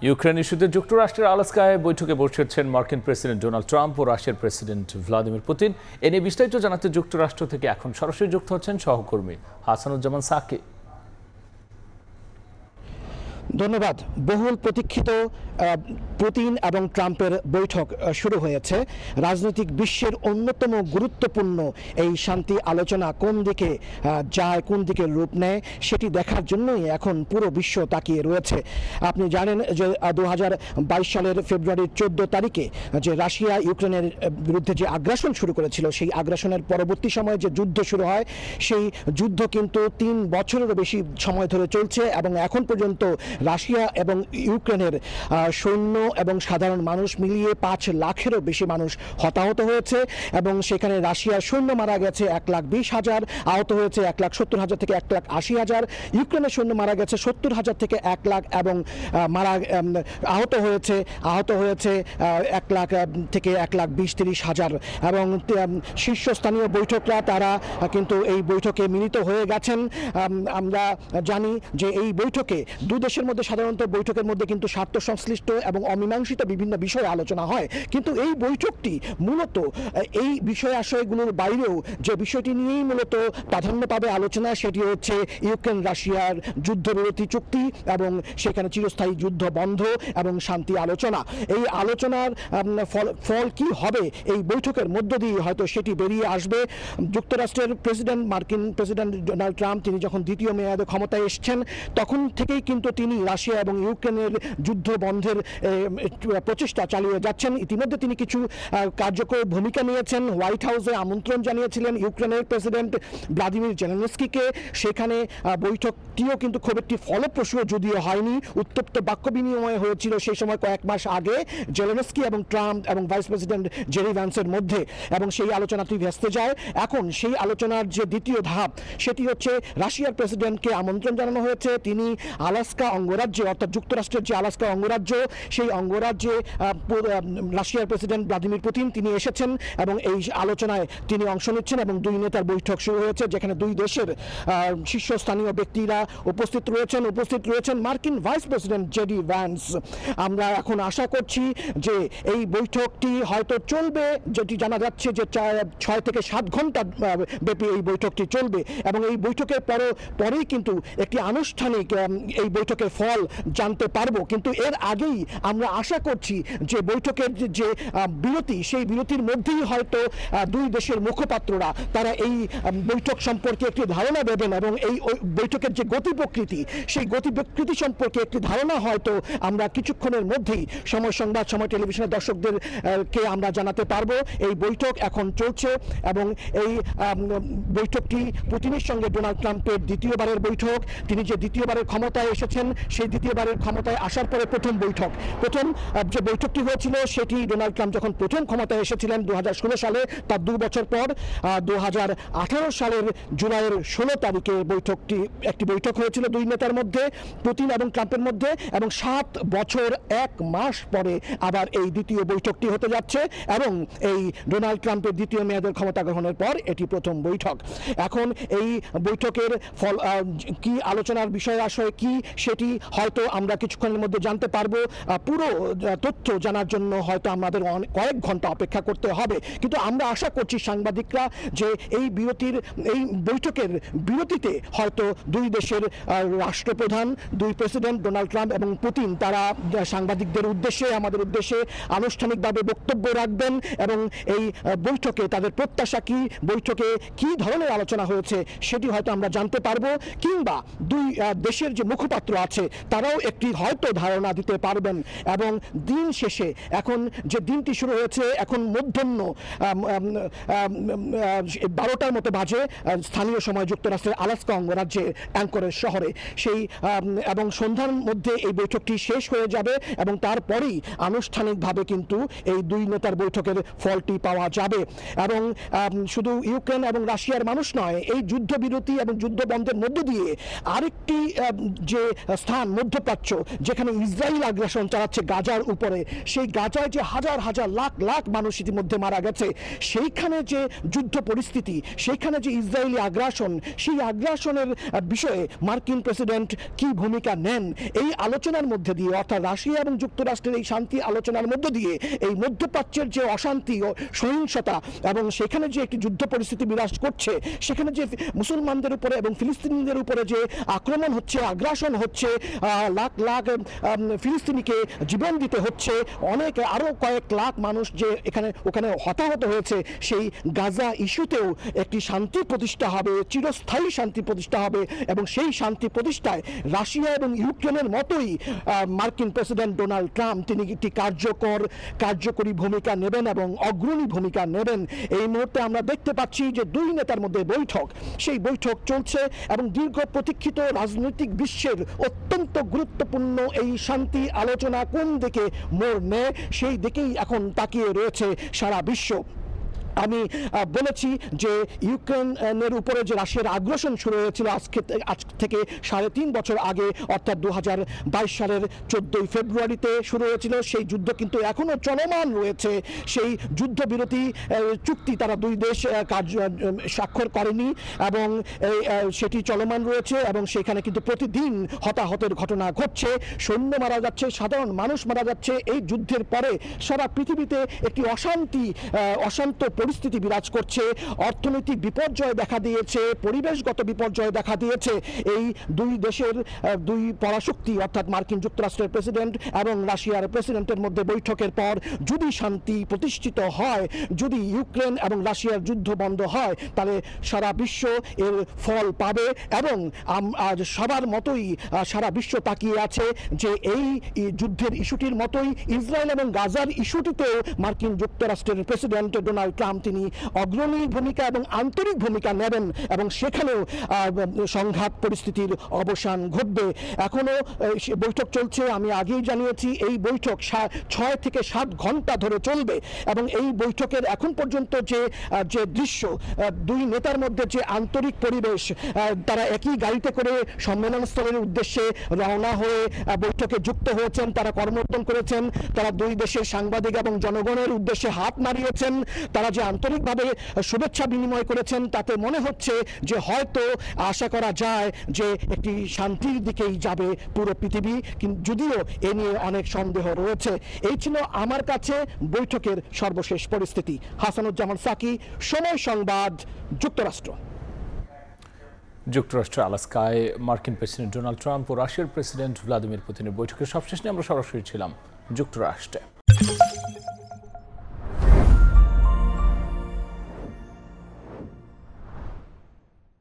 Ukraine ইস্যুতে যুক্তরাষ্ট্রের আলাস্কায় বৈঠকে বসেছেন মার্কিন প্রেসিডেন্ট ডোনাল্ড ট্রাম্প ও রাশিয়ার প্রেসিডেন্ট ভ্লাদিমির পুতিন। এ নিয়ে বিস্তারিত জানাতে যুক্তরাষ্ট্র থেকে এখন সরাসরি যুক্ত হচ্ছেন সহকর্মী হাসানুজ্জামান সাকি। ধন্যবাদ। বহুল প্রতীক্ষিত পুতিন এবং ট্রাম্পের বৈঠক শুরু হয়েছে। রাজনৈতিক বিশ্বের অন্যতম গুরুত্বপূর্ণ এই শান্তি আলোচনা কোন দিকে যায়, কোন দিকে রূপ নেয়, সেটি দেখার জন্যই এখন পুরো বিশ্ব তাকিয়ে রয়েছে। আপনি জানেন যে 2022 সালের ফেব্রুয়ারির 14 তারিখে যে রাশিয়া ইউক্রেনের বিরুদ্ধে যে আগ্রাসন শুরু করেছিল, সেই আগ্রাসনের পরবর্তী সময়ে যে যুদ্ধ শুরু হয়, সেই যুদ্ধ কিন্তু 3 বছরেরও বেশি সময় ধরে চলছে এবং এখন পর্যন্ত রাশিয়া এবং ইউক্রেনের সৈন্য এবং সাধারণ মানুষ মিলিয়ে 5 লাখেরও বেশি মানুষ হতাহত হয়েছে এবং সেখানে রাশিয়ার সৈন্য মারা গেছে 1,20,000, আহত হয়েছে 1,70,000 থেকে 1,80,000। ইউক্রেনের সৈন্য মারা গেছে 70,000 থেকে 1 লাখ এবং আহত হয়েছে 1 লাখ থেকে 1,20,000-1,30,000 এবং শীর্ষস্থানীয় বৈঠকরা তারা কিন্তু এই বৈঠকে মিলিত হয়ে গেছেন। আমরা জানি যে এই বৈঠকে দুই দেশের মধ্যে সাধারণত বৈঠকের মধ্যে কিন্তু স্বার্থ সংশ্লিষ্ট এবং অমীমাংসিত বিভিন্ন বিষয়ে আলোচনা হয়, কিন্তু এই বৈঠকটি মূলত এই বিষয় আশয়গুলোর বাইরেও যে বিষয়টি নিয়েই মূলত প্রাধান্য পাবে আলোচনা, সেটি হচ্ছে ইউক্রেন রাশিয়ার যুদ্ধবিরতি চুক্তি এবং সেখানে চিরস্থায়ী যুদ্ধ বন্ধ এবং শান্তি আলোচনা। এই আলোচনার ফল কি হবে এই বৈঠকের মধ্য দিয়ে হয়তো সেটি বেরিয়ে আসবে। যুক্তরাষ্ট্রের মার্কিন প্রেসিডেন্ট ডোনাল্ড ট্রাম্প তিনি যখন দ্বিতীয় মেয়াদে ক্ষমতায় এসেছেন, তখন থেকেই কিন্তু তিনি রাশিয়া এবং ইউক্রেনের যুদ্ধ বন্ধের প্রচেষ্টা চালিয়ে যাচ্ছেন। ইতিমধ্যে তিনি কিছু কার্যকর ভূমিকা নিয়েছেন। হোয়াইট হাউসে আমন্ত্রণ জানিয়েছিলেন ইউক্রেনের প্রেসিডেন্ট ভ্লাদিমির জেলেনস্কিকে। সেখানে বৈঠকটিও কিন্তু খুব একটি ফলপ্রসূ যদিও হয়নি, উত্তপ্ত বাক্য বিনিময় হয়েছিল সেই সময় কয়েক মাস আগে জেলেনস্কি এবং ট্রাম্প এবং ভাইস প্রেসিডেন্ট জেরি ভ্যান্সের মধ্যে, এবং সেই আলোচনাটি ভেস্তে যায়। এখন সেই আলোচনার যে দ্বিতীয় ধাপ, সেটি হচ্ছে রাশিয়ার প্রেসিডেন্টকে আমন্ত্রণ জানানো হয়েছে। তিনি আলাস্কা অঙ্গরাজ্যে, অর্থাৎ যুক্তরাষ্ট্রের যে আলাস্কা অঙ্গরাজ্য, সেই অঙ্গরাজ্যে রাশিয়ার প্রেসিডেন্ট ভ্লাদিমির পুতিন তিনি এসেছেন এবং এই আলোচনায় তিনি অংশ নিচ্ছেন এবং দুই নেতার বৈঠক শুরু হয়েছে, যেখানে দুই দেশের শীর্ষস্থানীয় ব্যক্তিরা উপস্থিত রয়েছেন মার্কিন ভাইস প্রেসিডেন্ট জেডি ভ্যান্স। আমরা এখন আশা করছি যে এই বৈঠকটি হয়তো চলবে, যেটি জানা যাচ্ছে যে 6 থেকে 7 ঘন্টা ব্যাপী এই বৈঠকটি চলবে এবং এই বৈঠকের পরেই কিন্তু একটি আনুষ্ঠানিক এই বৈঠকের ফল জানতে পারবো। কিন্তু এর আগেই আমরা আশা করছি যে বৈঠকের যে বিরতি, সেই বিরতির মধ্যেই হয়তো দুই দেশের মুখপাত্ররা তারা এই বৈঠক সম্পর্কে একটি ধারণা দেবেন এবং এই বৈঠকের যে গতি প্রকৃতি, সেই গতি প্রকৃতি সম্পর্কে একটি ধারণা হয়তো আমরা কিছুক্ষণের মধ্যেই সময় সংবাদ, সময় টেলিভিশনের দর্শকদেরকে আমরা জানাতে পারবো। এই বৈঠক এখন চলছে এবং এই বৈঠকটি পুতিনের সঙ্গে ডোনাল্ড ট্রাম্পের দ্বিতীয়বারের বৈঠক। তিনি যে দ্বিতীয়বারের ক্ষমতায় এসেছেন, সেই দ্বিতীয়বারের ক্ষমতায় আসার পরে প্রথম যে বৈঠকটি হয়েছিল, সেটি ডোনাল্ড ট্রাম্প যখন প্রথম ক্ষমতায় এসেছিলেন 2016 সালে, তার 2 বছর পর 2018 সালের জুলাইয়ের 16 তারিখে একটি বৈঠক হয়েছিল দুই নেতার মধ্যে, পুতিন এবং ট্রাম্পের মধ্যে, এবং 7 বছর 1 মাস পরে আবার এই দ্বিতীয় বৈঠকটি হতে যাচ্ছে এবং এই ডোনাল্ড ট্রাম্পের দ্বিতীয় মেয়াদের ক্ষমতা গ্রহণের পর এটি প্রথম বৈঠক। এখন এই বৈঠকের ফল কি, আলোচনার বিষয় আশয় কি, সেটি হয়তো আমরা কিছুক্ষণের মধ্যে জানতে পারবো। পুরো তথ্য জানার জন্য হয়তো আমাদের কয়েক ঘন্টা অপেক্ষা করতে হবে, কিন্তু আমরা আশা করছি সাংবাদিকরা যে এই বৈঠকের বিরতিতে হয়তো দুই দেশের রাষ্ট্রপ্রধান, দুই প্রেসিডেন্ট ডোনাল্ড ট্রাম্প এবং পুতিন তারা সাংবাদিকদের উদ্দেশ্যে, আমাদের উদ্দেশ্যে আনুষ্ঠানিকভাবে বক্তব্য রাখবেন এবং এই বৈঠকে তাদের প্রত্যাশা কি, বৈঠকে কি ধরনের আলোচনা হয়েছে সেটি হয়তো আমরা জানতে পারবো, কিংবা দুই দেশের যে মুখপাত্র আছে তারাও একটি হয়তো ধারণা দিতে পারবেন। এবং দিন শেষে এখন যে দিনটি শুরু হয়েছে, এখন মধ্যাহ্ন 12টার মতো বাজে স্থানীয় সময় যুক্তরাষ্ট্রের আলাস্কা অঙ্গরাজ্যে অ্যাঙ্করেজ শহরে, এবং সন্ধ্যার মধ্যে এই বৈঠকটি শেষ হয়ে যাবে এবং তারপরেই আনুষ্ঠানিকভাবে কিন্তু এই দুই নেতার বৈঠকের ফলটি পাওয়া যাবে। এবং শুধু ইউক্রেন এবং রাশিয়ার মানুষ নয়, এই যুদ্ধবিরতি এবং যুদ্ধ বন্ধের মধ্য দিয়ে আরেকটি যে স্থান স্থান মধ্যপ্রাচ্য, যেখানে ইসরায়েল আগ্রাসন চালাচ্ছে গাজার উপরে, সেই গাজায় যে হাজার হাজার লাখ লাখ মানুষ ইতিমধ্যে মারা গেছে, সেইখানে যে যুদ্ধ পরিস্থিতি, সেইখানে যে ইসরায়েলি আগ্রাসন, সেই আগ্রাসনের বিষয়ে মার্কিন প্রেসিডেন্ট কি ভূমিকা নেন, এই আলোচনার মধ্যে দিয়ে, অর্থাৎ রাশিয়া এবং যুক্তরাষ্ট্রের এই শান্তি আলোচনার মধ্য দিয়ে এই মধ্যপ্রাচ্যের যে অশান্তি ও সহিংসতা এবং সেখানে যে একটি যুদ্ধ পরিস্থিতি বিরাজ করছে, সেখানে যে মুসলমানদের উপরে এবং ফিলিস্তিনিদের উপরে যে আক্রমণ হচ্ছে, আগ্রাসন হচ্ছে, লাখ লাখ ফিলিস্তিনিকে জীবন দিতে হচ্ছে, অনেক আরো কয়েক লাখ মানুষ যে ওখানে হতাহত হয়েছে, সেই গাজা ইস্যুতেও একটি শান্তি প্রতিষ্ঠা হবে, চিরস্থায়ী শান্তি প্রতিষ্ঠা হবে এবং সেই শান্তি প্রতিষ্ঠায় রাশিয়া এবং ইউক্রেনের মতোই মার্কিন প্রেসিডেন্ট ডোনাল্ড ট্রাম্প তিনি একটি কার্যকরী ভূমিকা নেবেন এবং অগ্রণী ভূমিকা নেবেন। এই মুহূর্তে আমরা দেখতে পাচ্ছি যে দুই নেতার মধ্যে বৈঠক, সেই বৈঠক চলছে এবং দীর্ঘ প্রতীক্ষিত রাজনৈতিক বিশ্বের অত্যন্ত গুরুত্বপূর্ণ এই শান্তি আলোচনা কোন দিকে মোড় নেয়, সেই দিকেই এখন তাকিয়ে রয়েছে সারা বিশ্ব। আমি বলেছি যে ইউক্রেনের উপরে যে রাশিয়ার আগ্রাসন শুরু হয়েছিল আজ থেকে 3.5 বছর আগে, অর্থাৎ 2022 সালের 14 ফেব্রুয়ারিতে শুরু হয়েছিল, সেই যুদ্ধ কিন্তু এখনো চলমান রয়েছে। সেই যুদ্ধবিরতি চুক্তি তারা দুই দেশ স্বাক্ষর করেনি এবং সেটি চলমান রয়েছে এবং সেখানে কিন্তু প্রতিদিন হতাহতের ঘটনা ঘটছে, সৈন্য মারা যাচ্ছে, সাধারণ মানুষ মারা যাচ্ছে। এই যুদ্ধের পরে সারা পৃথিবীতে একটি অশান্ত পরিস্থিতি বিরাজ করছে, অর্থনৈতিক বিপর্যয় দেখা দিয়েছে, পরিবেশগত বিপর্যয় দেখা দিয়েছে। এই দুই দেশের দুই পরাশক্তি অর্থাৎ মার্কিন যুক্তরাষ্ট্রের প্রেসিডেন্ট এবং রাশিয়ার প্রেসিডেন্টের মধ্যে বৈঠকের পর যদি শান্তি প্রতিষ্ঠিত হয়, যদি ইউক্রেন এবং রাশিয়ার যুদ্ধ বন্ধ হয়, তাহলে সারা বিশ্ব এর ফল পাবে এবং সবার মতোই সারা বিশ্ব তাকিয়ে আছে যে এই যুদ্ধের ইস্যুটির মতোই ইসরায়েল এবং গাজার ইস্যুটিতেও মার্কিন যুক্তরাষ্ট্রের প্রেসিডেন্ট ডোনাল্ড ট্রাম্প তিনি অগ্রণী ভূমিকা এবং আন্তরিক ভূমিকা নেবেন এবং সেখানেও সংঘাত পরিস্থিতির অবসান ঘটবে। এখনো বৈঠক চলছে, আমি আগেই জানিয়েছি এই বৈঠক 6 থেকে 7 ঘন্টা ধরে চলবে এবং এই বৈঠকের এখন পর্যন্ত যে দৃশ্য, দুই নেতার মধ্যে যে আন্তরিক পরিবেশ, তারা একই গাড়িতে করে সম্মেলনস্থলের উদ্দেশ্যে রওনা হয়ে বৈঠকে যুক্ত হয়েছেন, তারা করমর্দন করেছেন, তারা দুই দেশের সাংবাদিক এবং জনগণের উদ্দেশ্যে হাত নাড়িয়েছেন, তারা যে আন্তরিকভাবে শুভেচ্ছা বিনিময় করেছেন, তাতে মনে হচ্ছে যে হয়তো আশা করা যায় যে একটি শান্তির দিকেই যাবে পুরো পৃথিবী, যদিও এ নিয়ে অনেক সন্দেহ রয়েছে। এই ছিল আমার কাছে বৈঠকের সর্বশেষ পরিস্থিতি। হাসানুজ্জামান সাকি, সময় সংবাদ, যুক্তরাষ্ট্র। যুক্তরাষ্ট্রের আলাস্কায় মার্কিন প্রেসিডেন্ট ডোনাল্ড ট্রাম্প ও রাশিয়ার প্রেসিডেন্ট ভ্লাদিমির পুতিনের বৈঠকের সবশেষ নিয়ে আমরা সরাসরি ছিলাম যুক্তরাষ্ট্রে।